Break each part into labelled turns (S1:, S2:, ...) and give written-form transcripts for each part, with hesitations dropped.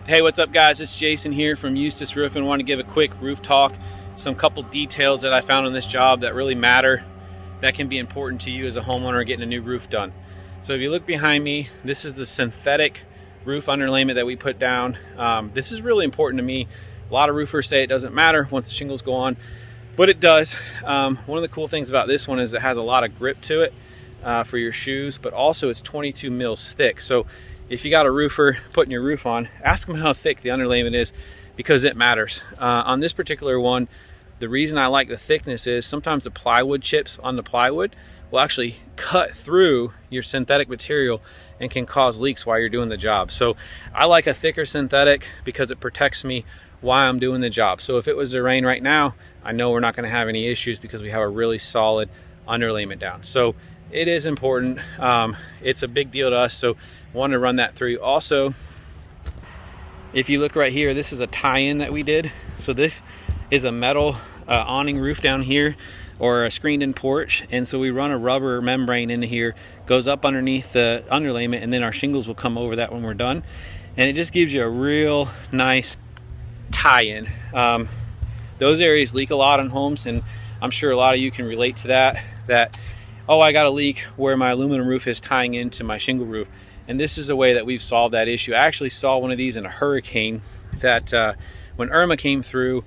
S1: Hey, what's up guys? It's Jason here from Eustace Roofing. I want to give a quick roof talk. Some couple details that I found on this job that really matter, that can be important to you as a homeowner getting a new roof done. So if you look behind me, this is the synthetic roof underlayment that we put down. This is really important to me. A lot of roofers say it doesn't matter once the shingles go on, but it does. One of the cool things about this one is it has a lot of grip to it for your shoes, but also it's 22 mils thick. So if you got a roofer putting your roof on, ask them how thick the underlayment is, because it matters. On this particular one, the reason I like the thickness is sometimes the plywood chips on the plywood will actually cut through your synthetic material and can cause leaks while you're doing the job. So I like a thicker synthetic because it protects me while I'm doing the job. So if it was to rain right now, I know we're not going to have any issues because we have a really solid underlayment down. So it is important. It's a big deal to us, so wanted to run that through. Also, if you look right here, this is a tie-in that we did. So this is a metal awning roof down here, or a screened-in porch, and so we run a rubber membrane into here, goes up underneath the underlayment, and then our shingles will come over that when we're done, and it just gives you a real nice tie-in. Those areas leak a lot on homes, and I'm sure a lot of you can relate to that oh, I got a leak where my aluminum roof is tying into my shingle roof. And this is a way that we've solved that issue. I actually saw one of these in a hurricane that when Irma came through,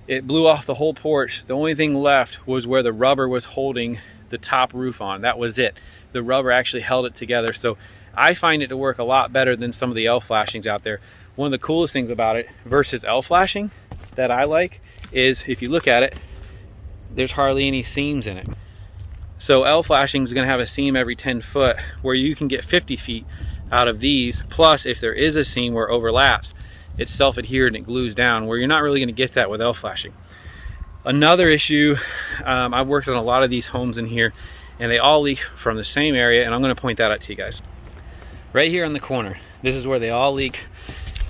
S1: it blew off the whole porch. The only thing left was where the rubber was holding the top roof on. That was it. The rubber actually held it together. So I find it to work a lot better than some of the L flashings out there. One of the coolest things about it versus L flashing that I like is, if you look at it, there's hardly any seams in it. So L flashing is going to have a seam every 10 foot, where you can get 50 feet out of these. Plus, if there is a seam where it overlaps, it's self-adhered and it glues down, where you're not really going to get that with L flashing. Another issue, I've worked on a lot of these homes in here, and they all leak from the same area, and I'm going to point that out to you guys. Right here on the corner, this is where they all leak.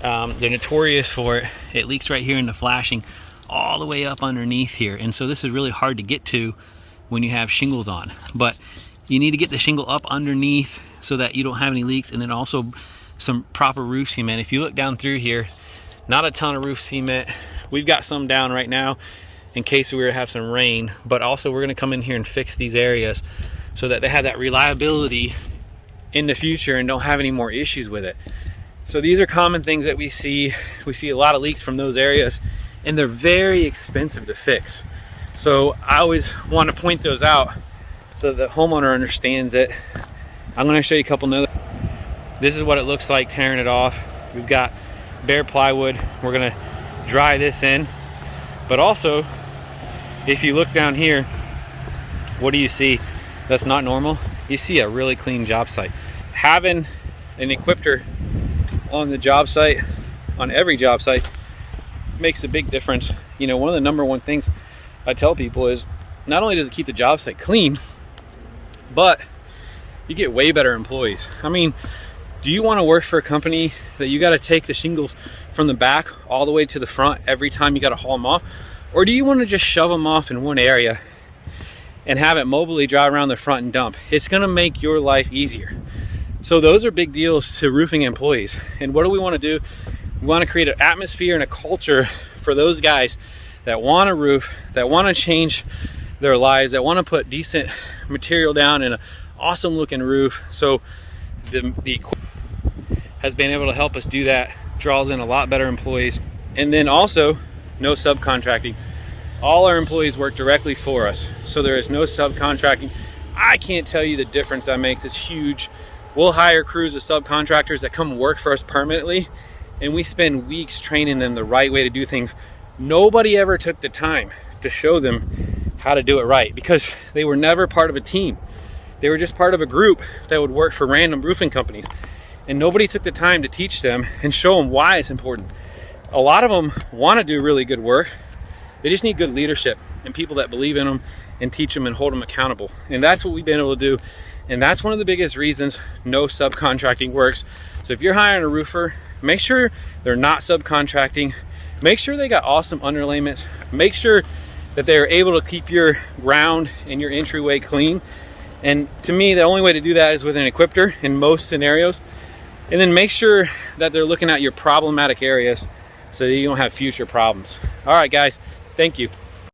S1: They're notorious for it. It leaks right here in the flashing all the way up underneath here, and so this is really hard to get to when you have shingles on, but you need to get the shingle up underneath so that you don't have any leaks, and then also some proper roof cement. If you look down through here, not a ton of roof cement. We've got some down right now in case we were to have some rain, but also we're going to come in here and fix these areas so that they have that reliability in the future and don't have any more issues with it. So these are common things that we see. We see a lot of leaks from those areas, and they're very expensive to fix. So I always want to point those out so the homeowner understands it. I'm going to show you a couple of. This is what it looks like tearing it off. We've got bare plywood. We're going to dry this in. But also, if you look down here, what do you see that's not normal? You see a really clean job site. Having an equipter on the job site, on every job site, makes a big difference. You know, one of the number one things I tell people is, not only does it keep the job site clean, but you get way better employees. I mean, do you want to work for a company that you got to take the shingles from the back all the way to the front every time you got to haul them off? Or do you want to just shove them off in one area and have it mobily drive around the front and dump? It's going to make your life easier. So those are big deals to roofing employees. And what do we want to do? We want to create an atmosphere and a culture for those guys that want a roof, that want to change their lives, that want to put decent material down in an awesome looking roof. So the has been able to help us do that, draws in a lot better employees. And then also, no subcontracting. All our employees work directly for us, so there is no subcontracting. I can't tell you the difference that makes. It's huge. We'll hire crews of subcontractors that come work for us permanently, and we spend weeks training them the right way to do things. Nobody ever took the time to show them how to do it right, because they were never part of a team. They were just part of a group that would work for random roofing companies, and nobody took the time to teach them and show them why it's important. A lot of them want to do really good work. They just need good leadership and people that believe in them and teach them and hold them accountable. And that's what we've been able to do. And that's one of the biggest reasons no subcontracting works. So if you're hiring a roofer, make sure they're not subcontracting. Make sure they got awesome underlayments. Make sure that they're able to keep your ground and your entryway clean. And to me, the only way to do that is with an equipter in most scenarios. And then make sure that they're looking at your problematic areas so that you don't have future problems. All right, guys, thank you.